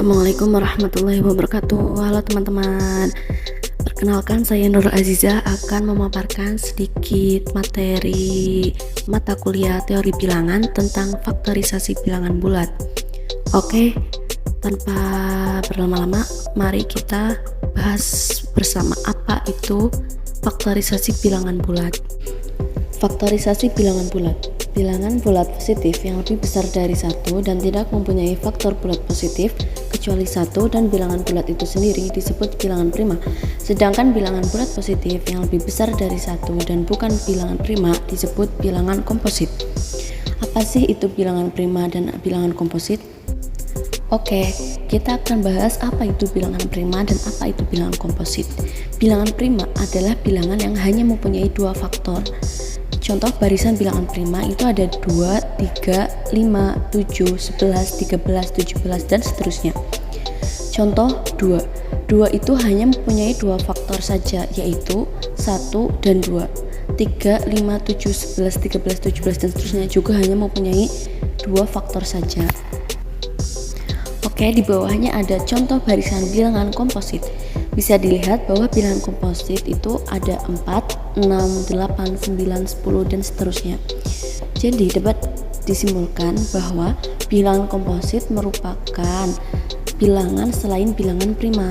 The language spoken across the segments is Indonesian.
Assalamualaikum warahmatullahi wabarakatuh. Halo teman-teman. Perkenalkan, saya Nurul Aziza akan memaparkan sedikit materi mata kuliah teori bilangan tentang faktorisasi bilangan bulat. Oke, tanpa berlama-lama, mari kita bahas bersama apa itu faktorisasi bilangan bulat. Faktorisasi bilangan bulat. Bilangan bulat positif yang lebih besar dari 1 dan tidak mempunyai faktor bulat positif kecuali 1 dan bilangan bulat itu sendiri disebut bilangan prima. Sedangkan bilangan bulat positif yang lebih besar dari 1 dan bukan bilangan prima disebut bilangan komposit. Apa sih itu bilangan prima dan bilangan komposit? Oke, kita akan bahas apa itu bilangan prima dan apa itu bilangan komposit. Bilangan prima adalah bilangan yang hanya mempunyai 2 faktor. Contoh barisan bilangan prima itu ada 2, 3, 5, 7, 11, 13, 17, dan seterusnya. Contoh 2. 2 itu hanya mempunyai 2 faktor saja, yaitu 1 dan 2. 3, 5, 7, 11, 13, 17, dan seterusnya juga hanya mempunyai 2 faktor saja. Oke, di bawahnya ada contoh barisan bilangan komposit. Bisa dilihat bahwa bilangan komposit itu ada 4, 6, 8, 9, 10, dan seterusnya. Jadi dapat disimpulkan bahwa bilangan komposit merupakan bilangan selain bilangan prima.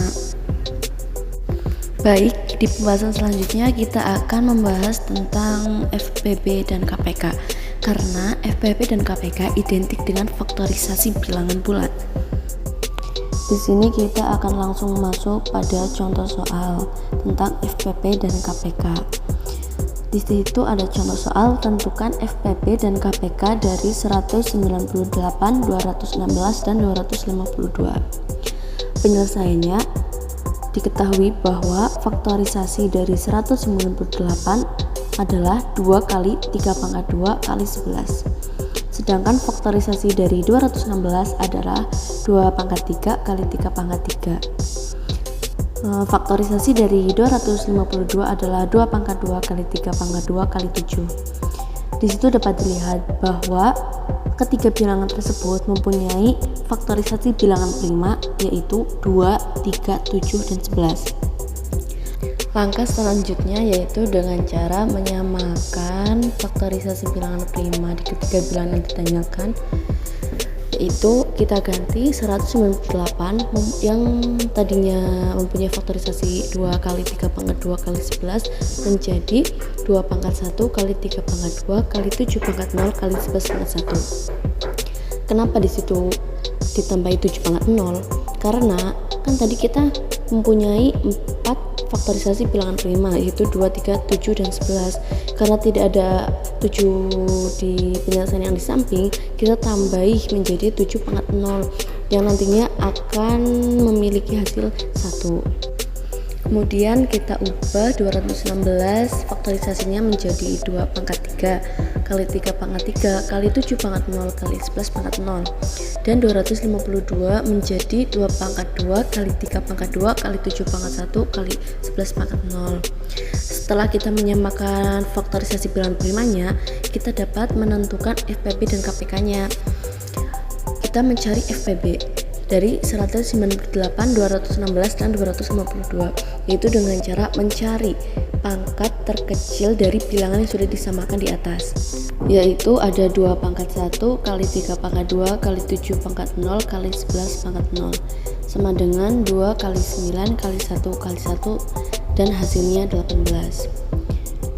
Baik, di pembahasan selanjutnya kita akan membahas tentang FPB dan KPK. Karena FPB dan KPK identik dengan faktorisasi bilangan bulat. Di sini kita akan langsung masuk pada contoh soal tentang FPB dan KPK. Di situ ada contoh soal, tentukan FPB dan KPK dari 198, 216, dan 252. Penyelesaiannya diketahui bahwa faktorisasi dari 198 adalah 2 kali 3 pangkat 2 kali 11. Sedangkan faktorisasi dari 216 adalah 2 pangkat 3 kali 3 pangkat 3. Faktorisasi dari 252 adalah 2 pangkat 2 kali 3 pangkat 2 kali 7. Di situ dapat dilihat bahwa ketiga bilangan tersebut mempunyai faktorisasi bilangan prima, yaitu 2, 3, 7, dan 11. Langkah selanjutnya yaitu dengan cara menyamakan faktorisasi bilangan prima di ketiga bilangan yang ditanyakan, yaitu kita ganti 198 yang tadinya mempunyai faktorisasi 2 kali 3 pangkat 2 kali 11 menjadi 2 pangkat 1 kali 3 pangkat 2 kali 7 pangkat 0 kali 11 pangkat 1. Kenapa di situ ditambahi 7 pangkat 0? Karena kan tadi kita mempunyai 4 faktorisasi bilangan prima, yaitu 2, 3, 7, dan 11. Karena tidak ada 7 di penyelesaian yang di samping, kita tambahi menjadi 7 pangkat 0 yang nantinya akan memiliki hasil 1. Kemudian kita ubah 216 faktorisasinya menjadi 2 pangkat 3 kali 3 pangkat 3 kali 7 pangkat 0 kali 11 pangkat 0, dan 252 menjadi 2 pangkat 2 kali 3 pangkat 2 kali 7 pangkat 1 kali 11 pangkat 0. Setelah kita menyamakan faktorisasi bilangan primanya, kita dapat menentukan FPB dan KPK-nya. Kita mencari FPB dari 198, 216, dan 252, yaitu dengan cara mencari pangkat terkecil dari bilangan yang sudah disamakan di atas, yaitu ada 2 pangkat 1 kali 3 pangkat 2 kali 7 pangkat 0 kali 11 pangkat 0 sama dengan 2 kali 9 kali 1 kali 1, dan hasilnya 18.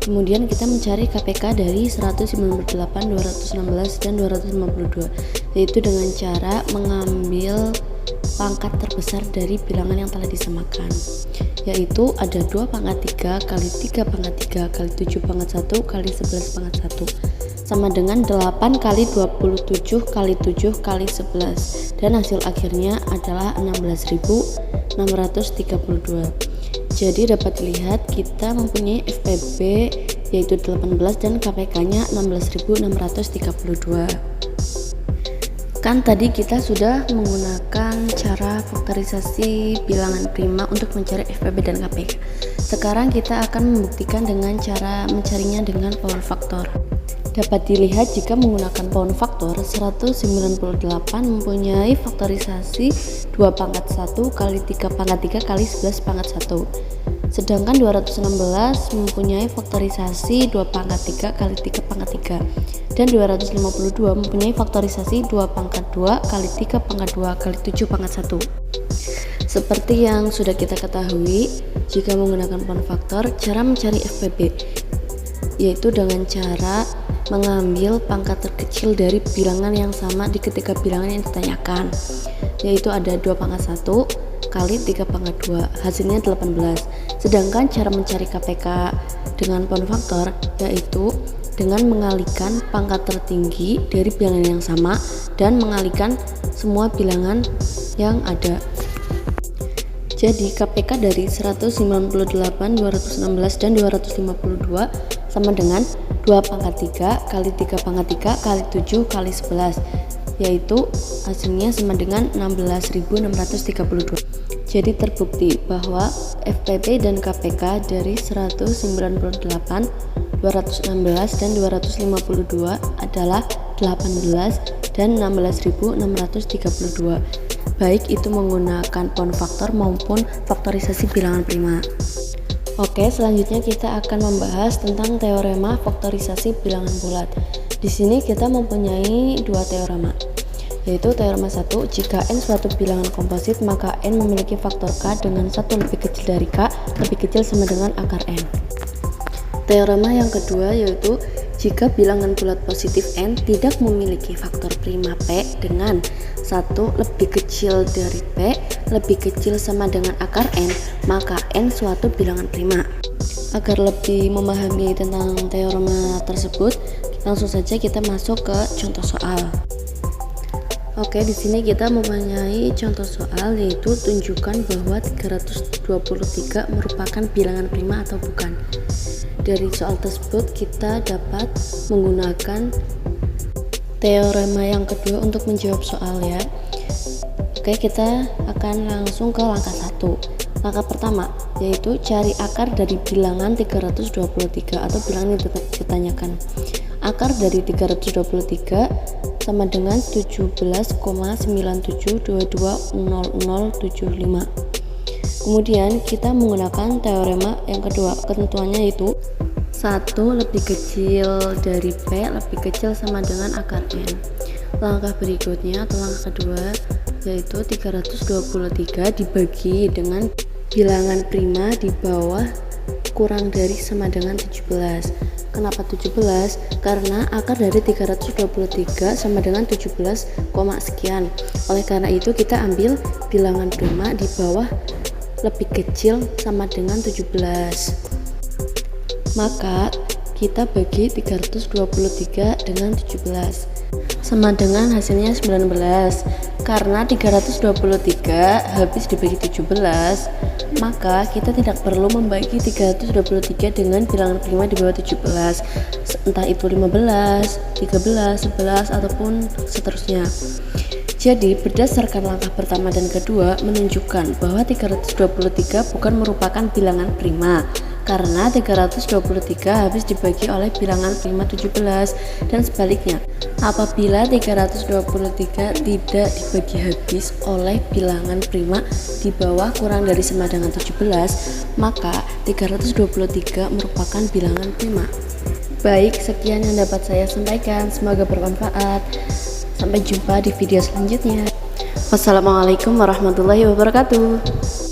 Kemudian kita mencari KPK dari 198, 216, dan 252, yaitu dengan cara mengambil pangkat terbesar dari bilangan yang telah disamakan, yaitu ada 2 pangkat 3 kali 3 pangkat 3 kali 7 pangkat 1 kali 11 pangkat 1 sama dengan 8 kali 27 kali 7 kali 11, dan hasil akhirnya adalah 16.632. Jadi dapat dilihat kita mempunyai FPB yaitu 18 dan KPK-nya 16.632. Kan tadi kita sudah menggunakan cara faktorisasi bilangan prima untuk mencari FPB dan KPK. Sekarang kita akan membuktikan dengan cara mencarinya dengan power faktor. Dapat dilihat jika menggunakan pound faktor, 198 mempunyai faktorisasi 2 pangkat 1 kali 3 pangkat 3 kali 11 pangkat 1. Sedangkan 216 mempunyai faktorisasi 2 pangkat 3 kali 3 pangkat 3. Dan 252 mempunyai faktorisasi 2 pangkat 2 kali 3 pangkat 2 kali 7 pangkat 1. Seperti yang sudah kita ketahui, jika menggunakan pound faktor, cara mencari FPB yaitu dengan cara mengambil pangkat terkecil dari bilangan yang sama di ketiga bilangan yang ditanyakan, yaitu ada 2 pangkat 1 kali 3 pangkat 2, hasilnya 18. Sedangkan cara mencari KPK dengan pound faktor yaitu dengan mengalihkan pangkat tertinggi dari bilangan yang sama dan mengalihkan semua bilangan yang ada. Jadi KPK dari 198, 216, dan 252 sama dengan 2 pangkat 3 kali 3 pangkat 3 kali 7 kali 11, yaitu hasilnya sama dengan 16.632. Jadi terbukti bahwa FPB dan KPK dari 198, 216, dan 252 adalah 18 dan 16.632, baik itu menggunakan pound faktor maupun faktorisasi bilangan prima. Oke, selanjutnya kita akan membahas tentang teorema faktorisasi bilangan bulat. Di sini kita mempunyai dua teorema, yaitu teorema 1, jika n suatu bilangan komposit maka n memiliki faktor k dengan 1 lebih kecil dari k lebih kecil sama dengan akar n. Teorema yang kedua yaitu jika bilangan bulat positif n tidak memiliki faktor prima p dengan 1 lebih kecil dari p lebih kecil sama dengan akar n, maka n suatu bilangan prima. Agar lebih memahami tentang teorema tersebut, langsung saja kita masuk ke contoh soal. Oke, di sini kita mempunyai contoh soal yaitu tunjukkan bahwa 323 merupakan bilangan prima atau bukan. Dari soal tersebut kita dapat menggunakan teorema yang kedua untuk menjawab soal ya. Oke, kita akan langsung ke langkah 1. Langkah pertama yaitu cari akar dari bilangan 323 atau bilangan yang ditanyakan. Akar dari 323 sama dengan 17,97220075. Kemudian kita menggunakan teorema yang kedua, ketentuannya yaitu 1 lebih kecil dari P lebih kecil sama dengan akar N. Langkah berikutnya atau langkah kedua yaitu 323 dibagi dengan bilangan prima di bawah kurang dari sama dengan 17. Kenapa 17? Karena akar dari 323 sama dengan 17, sekian. Oleh karena itu kita ambil bilangan prima di bawah lebih kecil sama dengan 17. Maka kita bagi 323 dengan 17 sama dengan hasilnya 19. Karena 323 habis dibagi 17, maka kita tidak perlu membagi 323 dengan bilangan prima di bawah 17, entah itu 15, 13, 11 ataupun seterusnya. Jadi berdasarkan langkah pertama dan kedua menunjukkan bahwa 323 bukan merupakan bilangan prima karena 323 habis dibagi oleh bilangan prima 17, dan sebaliknya apabila 323 tidak dibagi habis oleh bilangan prima di bawah kurang dari sama dengan 17, maka 323 merupakan bilangan prima. Baik, sekian yang dapat saya sampaikan, semoga bermanfaat. Sampai jumpa di video selanjutnya. Wassalamualaikum warahmatullahi wabarakatuh.